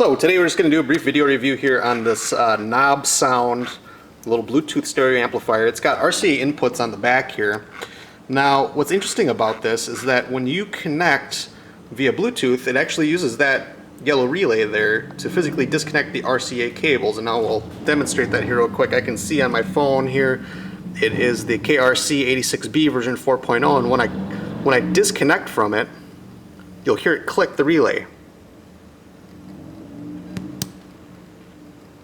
So today we're just going to do a brief video review here on this Nobsound little Bluetooth stereo amplifier. It's got RCA inputs on the back here. Now what's interesting about this is that when you connect via Bluetooth, it actually uses that yellow relay there to physically disconnect the RCA cables, and now we'll demonstrate that here real quick. I can see on my phone here it is the KRC86B version 4.0, and when I disconnect from it, you'll hear it click the relay.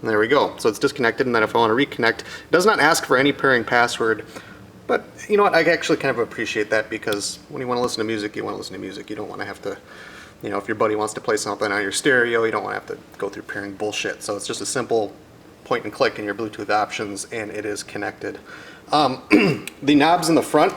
And there we go. So it's disconnected, and then if I want to reconnect, it does not ask for any pairing password. But you know what, I actually kind of appreciate that, because when you want to listen to music, you want to listen to music. You don't want to have to, you know, if your buddy wants to play something on your stereo, you don't want to have to go through pairing bullshit. So it's just a simple point and click in your Bluetooth options, and it is connected. The knobs in the front,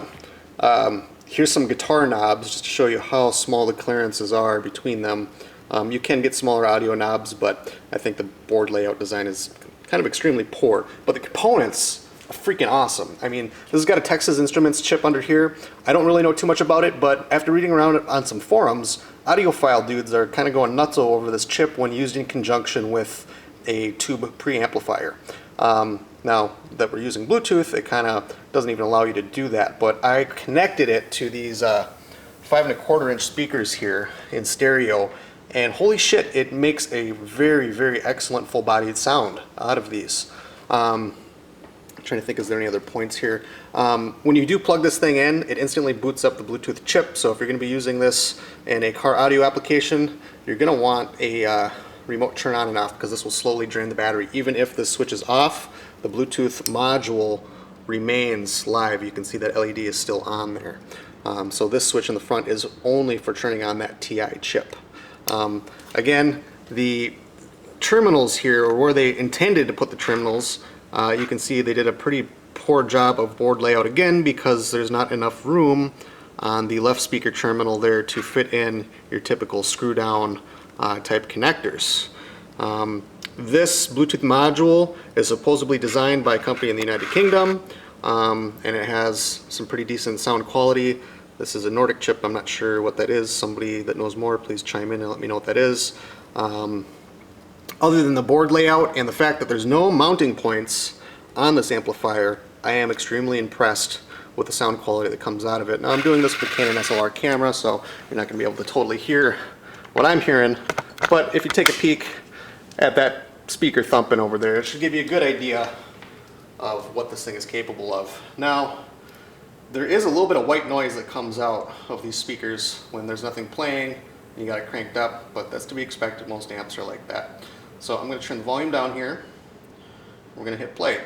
here's some guitar knobs just to show you how small the clearances are between them. You can get smaller audio knobs, but I think the board layout design is kind of extremely poor. But the components are freaking awesome. I mean, this has got a Texas Instruments chip under here. I don't really know too much about it, but after reading around on some forums, audiophile dudes are kind of going nuts over this chip when used in conjunction with a tube preamplifier. Now that we're using Bluetooth, it kind of doesn't even allow you to do that, but I connected it to these 5¼ inch speakers here in stereo, and holy shit, it makes a very, very excellent full-bodied sound out of these. I'm trying to think, is there any other points here? When you do plug this thing in, it instantly boots up the Bluetooth chip, so if you're going to be using this in a car audio application, you're going to want a remote turn on and off, because this will slowly drain the battery. Even if this switches off, the Bluetooth module remains live. You can see that LED is still on there. So this switch in the front is only for turning on that TI chip. Again, the terminals here, or where they intended to put the terminals, you can see they did a pretty poor job of board layout again, because there's not enough room on the left speaker terminal there to fit in your typical screw down type connectors. This Bluetooth module is supposedly designed by a company in the United Kingdom, and it has some pretty decent sound quality. This is a Nordic chip. I'm not sure what that is. Somebody that knows more, please chime in and let me know what that is. Other than the board layout and the fact that there's no mounting points on this amplifier, I am extremely impressed with the sound quality that comes out of it. Now I'm doing this with a Canon SLR camera, so you're not going to be able to totally hear what I'm hearing, but if you take a peek at that speaker thumping over there, it should give you a good idea of what this thing is capable of. Now, there is a little bit of white noise that comes out of these speakers when there's nothing playing and you got it cranked up, but that's to be expected. Most amps are like that. So I'm going to turn the volume down here. We're going to hit play.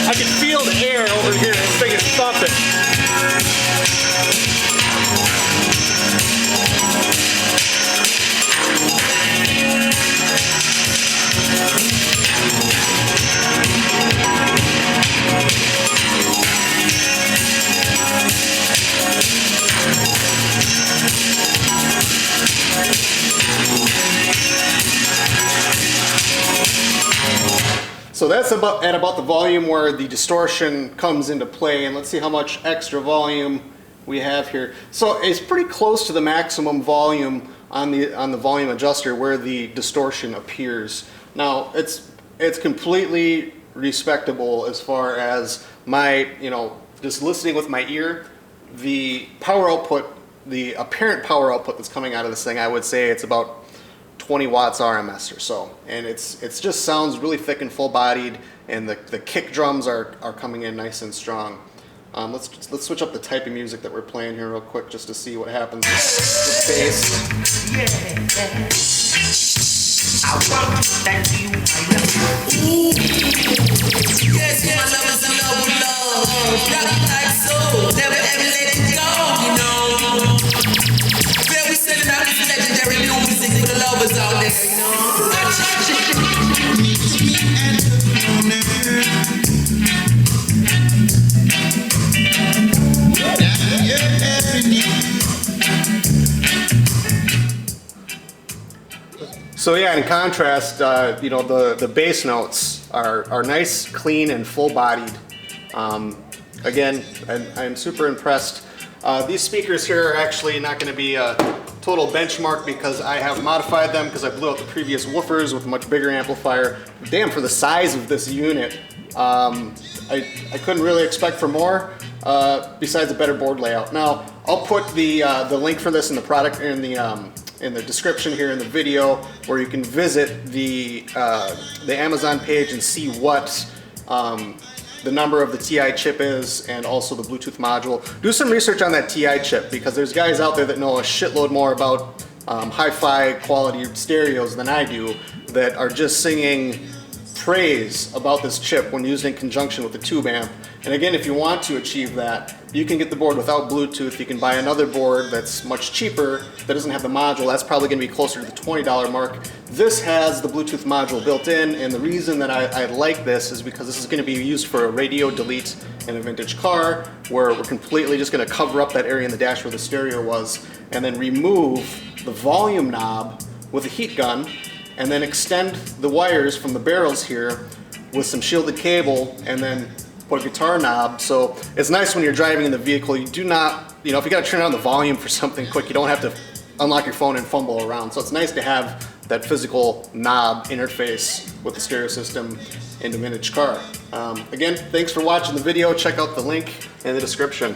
I can feel the air over here. This thing is thumping. So that's at about the volume where the distortion comes into play, and let's see how much extra volume we have here. So it's pretty close to the maximum volume on the volume adjuster where the distortion appears. Now it's completely respectable as far as my, you know, just listening with my ear. The power output, the apparent power output that's coming out of this thing, I would say it's about 20 watts RMS or so, and it's just sounds really thick and full-bodied, and the kick drums are coming in nice and strong. Let's switch up the type of music that we're playing here real quick just to see what happens with bass. Yeah. I want that you, yes, my love is in love with love. Drop it like so, never ever let it go, you know. Feel we sending out this legendary music for the lovers out there, you know. So yeah, in contrast, you know, the bass notes are nice, clean, and full-bodied. again, I'm super impressed. These speakers here are actually not going to be a total benchmark because I have modified them because I blew out the previous woofers with a much bigger amplifier. Damn, for the size of this unit, I couldn't really expect for more besides a better board layout. Now, I'll put the link for this in the product in the description here in the video, where you can visit the Amazon page and see what the number of the TI chip is, and also the Bluetooth module. Do some research on that TI chip, because there's guys out there that know a shitload more about hi-fi quality stereos than I do, that are just singing praise about this chip when used in conjunction with the tube amp. And again, if you want to achieve that, you can get the board without Bluetooth. You can buy another board that's much cheaper that doesn't have the module. That's probably going to be closer to the $20 mark. This has the Bluetooth module built in, and the reason that I like this is because this is going to be used for a radio delete in a vintage car, where we're completely just going to cover up that area in the dash where the stereo was, and then remove the volume knob with a heat gun, and then extend the wires from the barrels here with some shielded cable, and then put a guitar knob. So it's nice when you're driving in the vehicle. You do not, if you got to turn on the volume for something quick, you don't have to unlock your phone and fumble around. So it's nice to have that physical knob interface with the stereo system in the vintage car. Again, thanks for watching the video. Check out the link in the description.